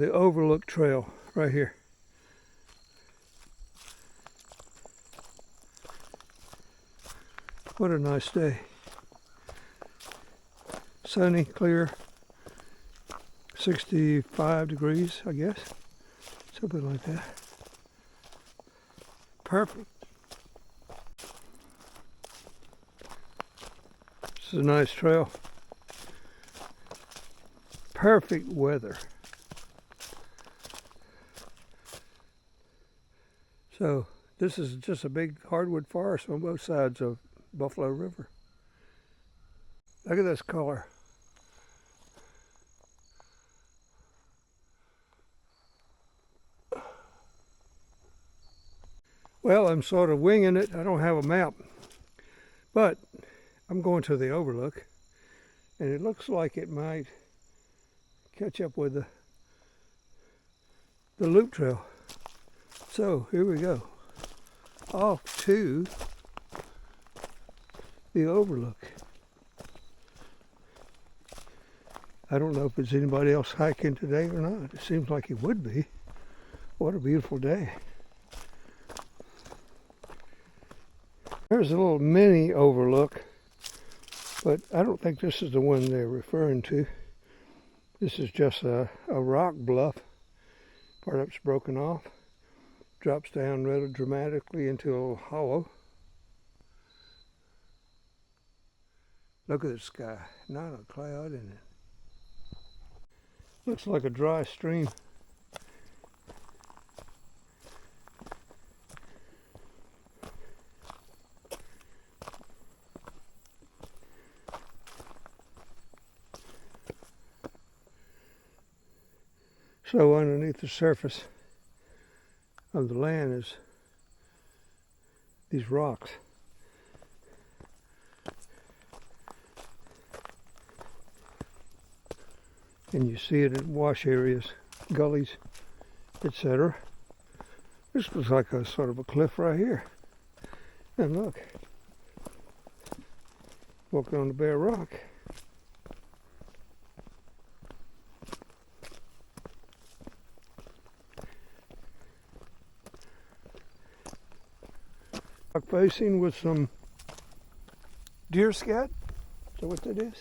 The Overlook Trail right here. What a nice day. Sunny, clear, 65 degrees, I guess. Something like that. Perfect. This is a nice trail. Perfect weather. So this is just a big hardwood forest on both sides of Buffalo River. Look at this color. Well, I'm sort of winging it. I don't have a map, but I'm going to the Overlook, and it looks like it might catch up with the loop trail. So here we go, off to the Overlook. I don't know if there's anybody else hiking today or not. It seems like it would be. What a beautiful day. There's a little mini Overlook, but I don't think this is the one they're referring to. This is just a rock bluff. Part of it's broken off. Drops down rather dramatically into a little hollow. Look at the sky. Not a cloud in it. Looks like a dry stream. So underneath the surface of the land is these rocks. And you see it in wash areas, gullies, etc. This looks like a sort of a cliff right here. And look, walking on the bare rock. Rock facing with some deer scat. Is that what that is?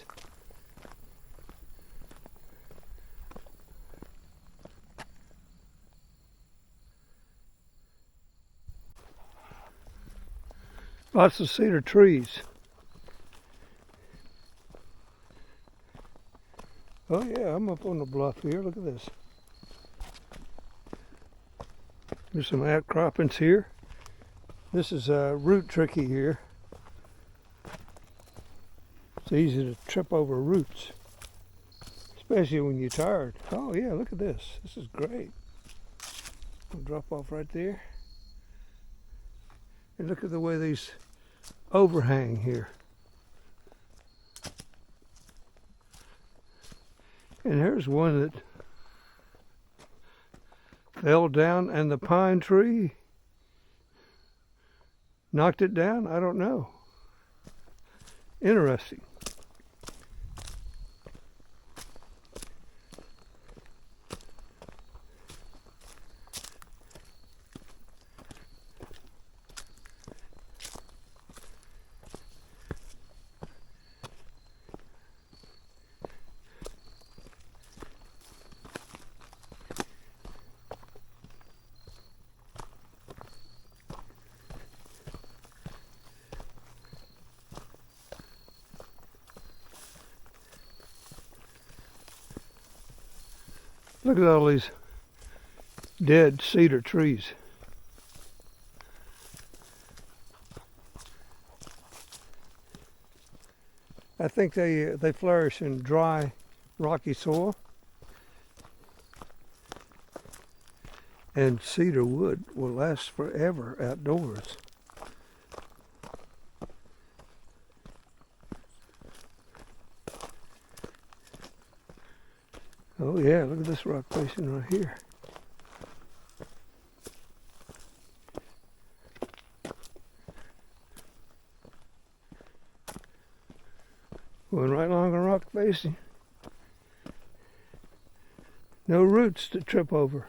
Lots of cedar trees. Oh yeah, I'm up on the bluff here. Look at this. There's some outcroppings here. This is root tricky here. It's easy to trip over roots, especially when you're tired. Oh yeah, look at this. This is great. I'll drop off right there. And look at the way these overhang here. And here's one that fell down, and the pine tree knocked it down? I don't know. Interesting. Look at all these dead cedar trees. I think they flourish in dry, rocky soil. And cedar wood will last forever outdoors. Oh yeah, look at this rock facing right here. Going right along the rock facing. No roots to trip over.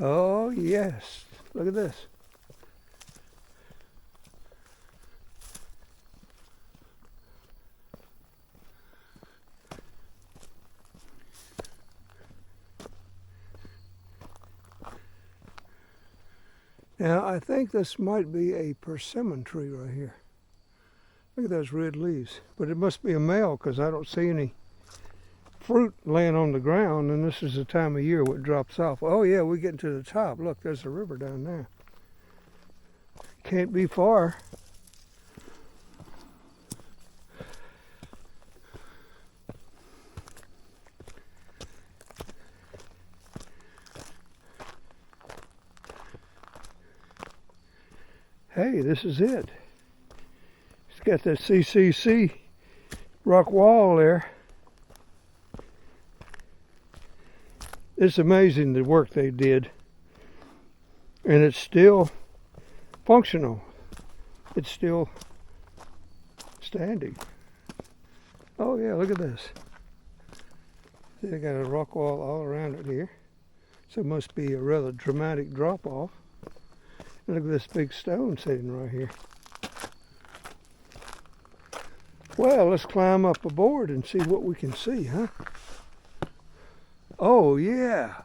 Oh yes, look at this. Now I think this might be a persimmon tree right here. Look at those red leaves. But it must be a male because I don't see any fruit laying on the ground, and this is the time of year where it drops off. Oh yeah, we're getting to the top. Look, there's a river down there. Can't be far. Hey, this is it. It's got the CCC rock wall there. It's amazing the work they did. And it's still functional. It's still standing. Oh yeah, look at this. See, they got a rock wall all around it here. So it must be a rather dramatic drop off. And look at this big stone sitting right here. Well, let's climb up aboard and see what we can see, huh? Oh yeah,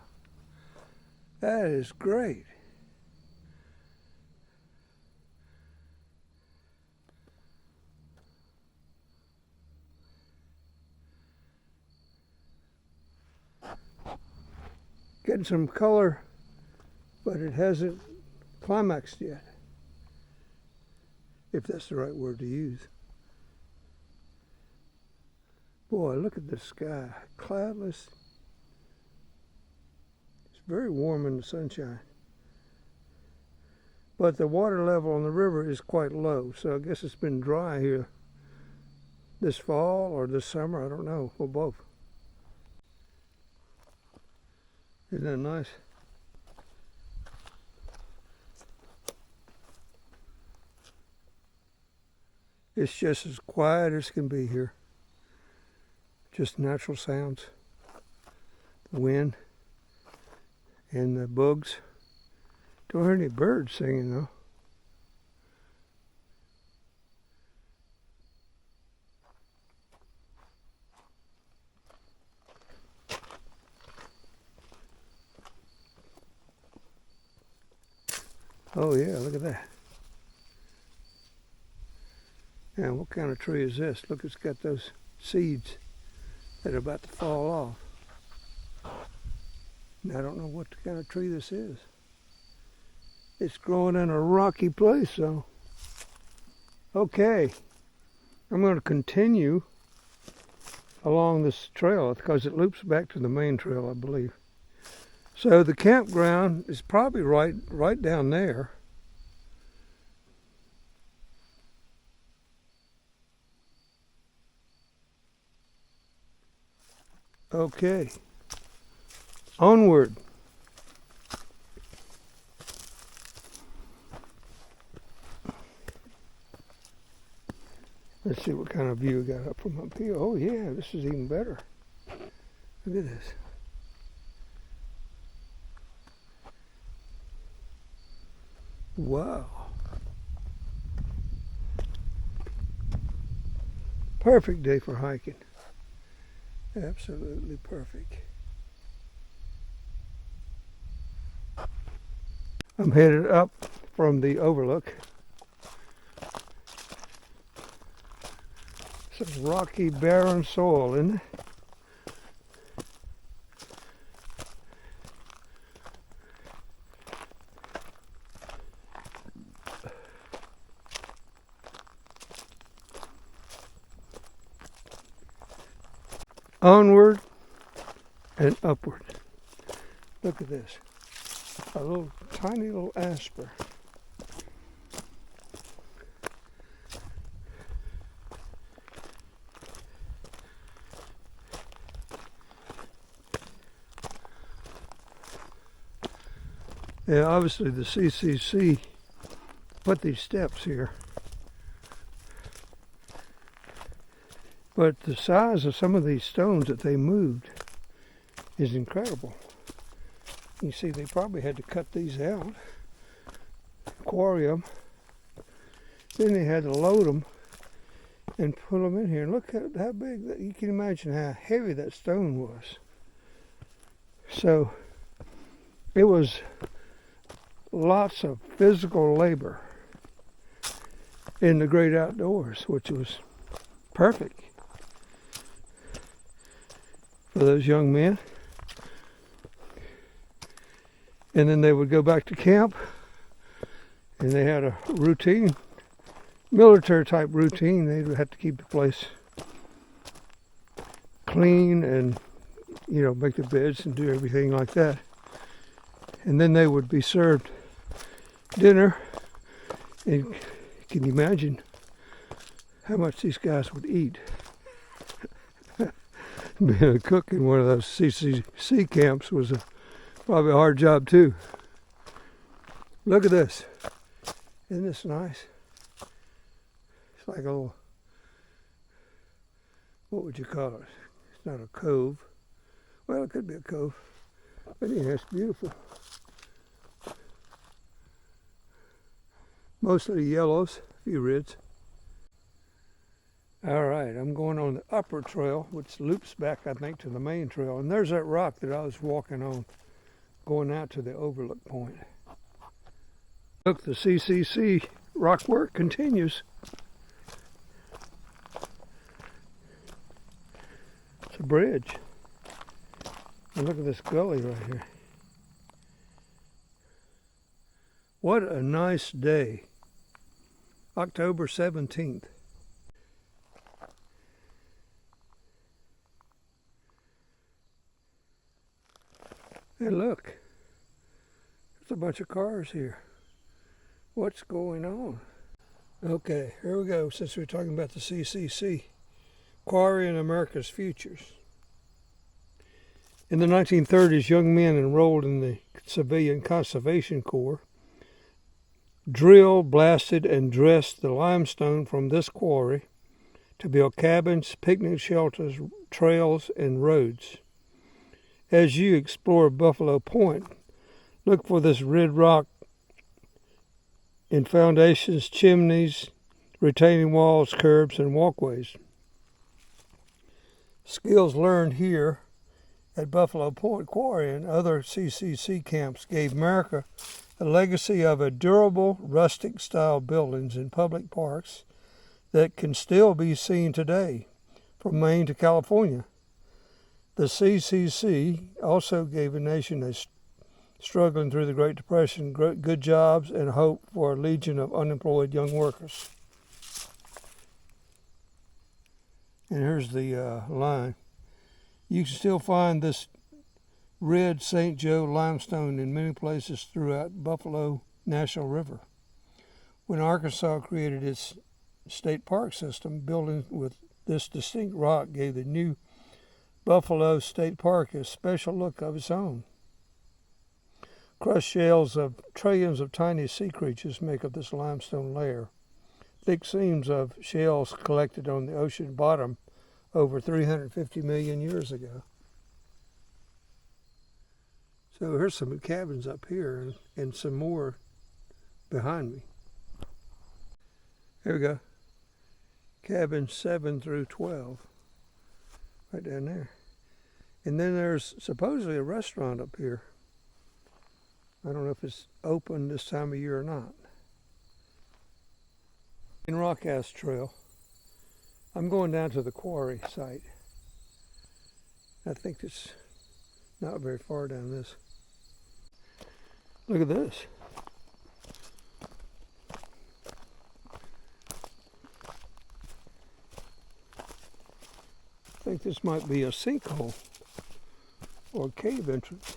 that is great. Getting some color, but it hasn't climaxed yet, if that's the right word to use. Boy, look at the sky, cloudless. It's very warm in the sunshine. But the water level on the river is quite low, so I guess it's been dry here this fall or this summer, I don't know, or both. Isn't that nice? It's just as quiet as can be here. Just natural sounds. The wind and the bugs. Don't hear any birds singing though. Oh yeah, look at that. Now what kind of tree is this? Look, it's got those seeds that are about to fall off. And I don't know what kind of tree this is. It's growing in a rocky place, so. Okay, I'm going to continue along this trail because it loops back to the main trail, I believe. So the campground is probably right down there. Okay, onward. Let's see what kind of view we got up from up here. Oh yeah, this is even better. Look at this. Wow. Perfect day for hiking. Absolutely perfect. I'm headed up from the Overlook. Some rocky, barren soil, isn't it? Onward and upward. Look at this. A little tiny little asper. Yeah, obviously the CCC put these steps here. But the size of some of these stones that they moved is incredible. You see, they probably had to cut these out, quarry them, then they had to load them and put them in here. And look at how big that, you can imagine how heavy that stone was. So it was lots of physical labor in the great outdoors, which was perfect for those young men. And then they would go back to camp, and they had a routine, military type routine. They would have to keep the place clean and, you know, make the beds and do everything like that. And then they would be served dinner, and can you imagine how much these guys would eat? Being a cook in one of those CCC camps was probably a hard job too. Look at this. Isn't this nice? It's like a little, what would you call it? It's not a cove. Well, it could be a cove. But yeah, it's beautiful. Mostly yellows, a few reds. All right, I'm going on the upper trail, which loops back, I think, to the main trail. And there's that rock that I was walking on, going out to the Overlook point. Look, the CCC rock work continues. It's a bridge. And look at this gully right here. What a nice day. October 17th. Hey, look. There's a bunch of cars here. What's going on? Okay, here we go, since we're talking about the CCC. Quarrying America's Futures. In the 1930s, young men enrolled in the Civilian Conservation Corps drilled, blasted, and dressed the limestone from this quarry to build cabins, picnic shelters, trails, and roads. As you explore Buffalo Point, look for this red rock in foundations, chimneys, retaining walls, curbs, and walkways. Skills learned here at Buffalo Point Quarry and other CCC camps gave America a legacy of a durable, rustic-style buildings in public parks that can still be seen today from Maine to California. The CCC also gave a nation struggling through the Great Depression good jobs and hope for a legion of unemployed young workers. And here's the line. You can still find this red St. Joe limestone in many places throughout Buffalo National River. When Arkansas created its state park system, building with this distinct rock gave the new Buffalo State Park a special look of its own. Crushed shells of trillions of tiny sea creatures make up this limestone layer. Thick seams of shells collected on the ocean bottom over 350 million years ago. So here's some cabins up here and some more behind me. Here we go. Cabins 7 through 12. Right down there. And then there's supposedly a restaurant up here. I don't know if it's open this time of year or not. In Rock Ass Trail, I'm going down to the quarry site. I think it's not very far down this. Look at this. I think this might be a sinkhole or a cave entrance.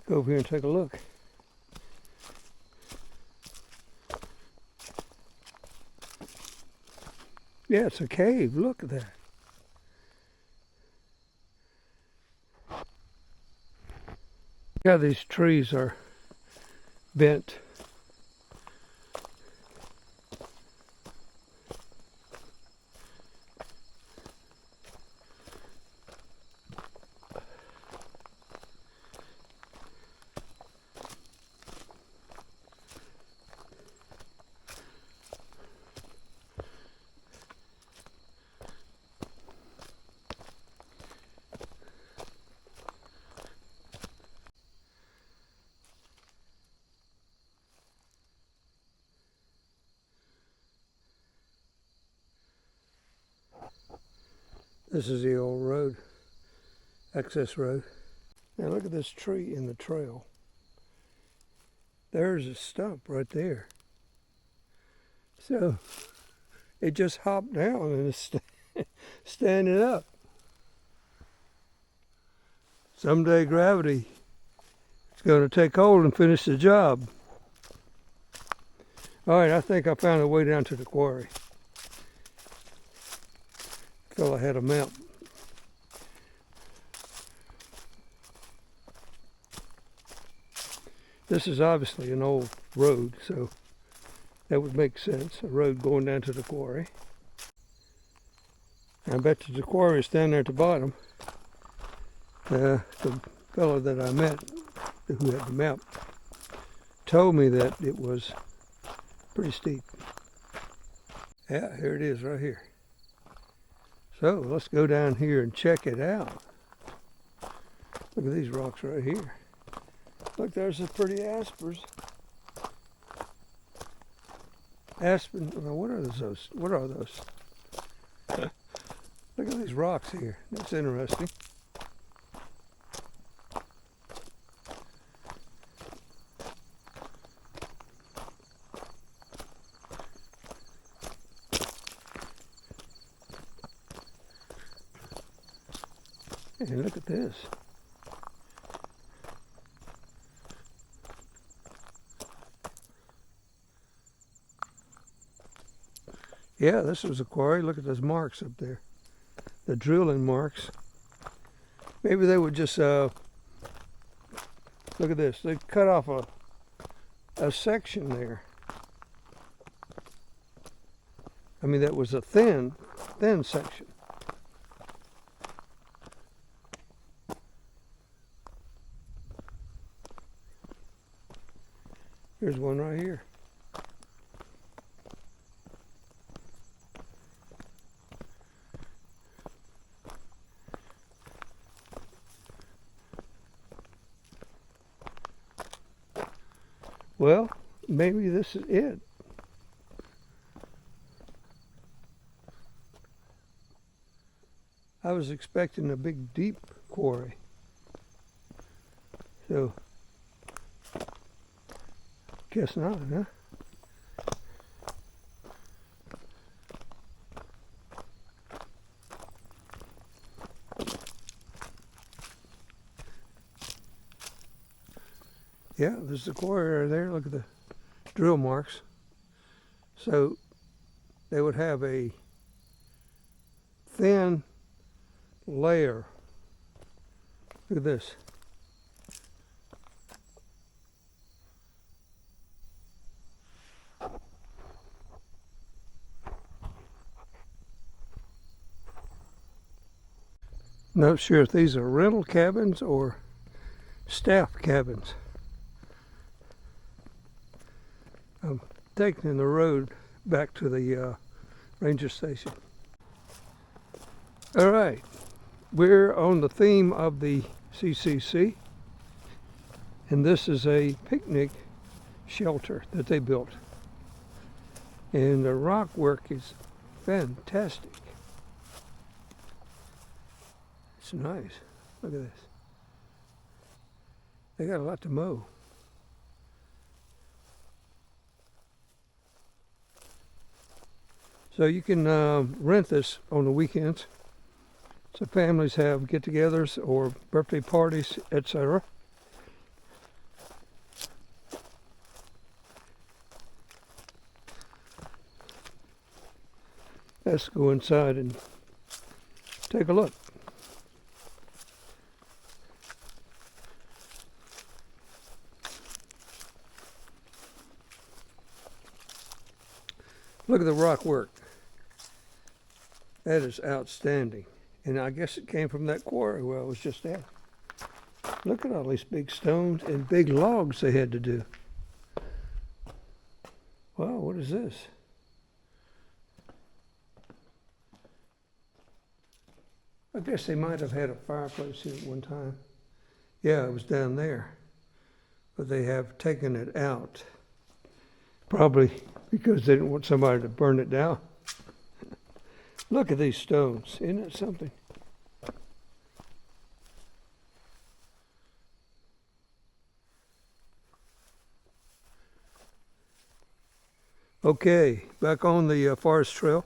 Go over here and take a look. Yeah, it's a cave. Look at that. Yeah, these trees are bent. This is the old road, access road. Now look at this tree in the trail. There's a stump right there. So it just hopped down and is standing up. Someday gravity is going to take hold and finish the job. All right, I think I found a way down to the quarry. Fella had a map. This is obviously an old road, so that would make sense. A road going down to the quarry. I bet you the quarry is down there at the bottom. The fellow that I met, who had the map, told me that it was pretty steep. Yeah, here it is right here. So let's go down here and check it out. Look at these rocks right here. Look, there's some pretty aspers. Aspen, well, what are those? What are those? Look at these rocks here. That's interesting. And look at this. Yeah, this was a quarry. Look at those marks up there. The drilling marks. Maybe they would just, look at this. They cut off a section there. I mean, that was a thin section. Here's one right here. Well, maybe this is it. I was expecting a big, deep quarry. So, guess not, huh? Yeah, there's the quarry right there. Look at the drill marks. So they would have a thin layer. Look at this. Not sure if these are rental cabins or staff cabins. I'm taking the road back to the ranger station. All right, we're on the theme of the CCC, and this is a picnic shelter that they built. And the rock work is fantastic. It's nice. Look at this. They got a lot to mow. So you can rent this on the weekends. So families have get-togethers or birthday parties, etc. Let's go inside and take a look. Look at the rock work. That is outstanding. And I guess it came from that quarry where I was just at. Look at all these big stones and big logs they had to do. Wow, what is this? I guess they might have had a fireplace here at one time. Yeah, it was down there. But they have taken it out. Probably because they didn't want somebody to burn it down. Look at these stones. Isn't it something? Okay, back on the forest trail.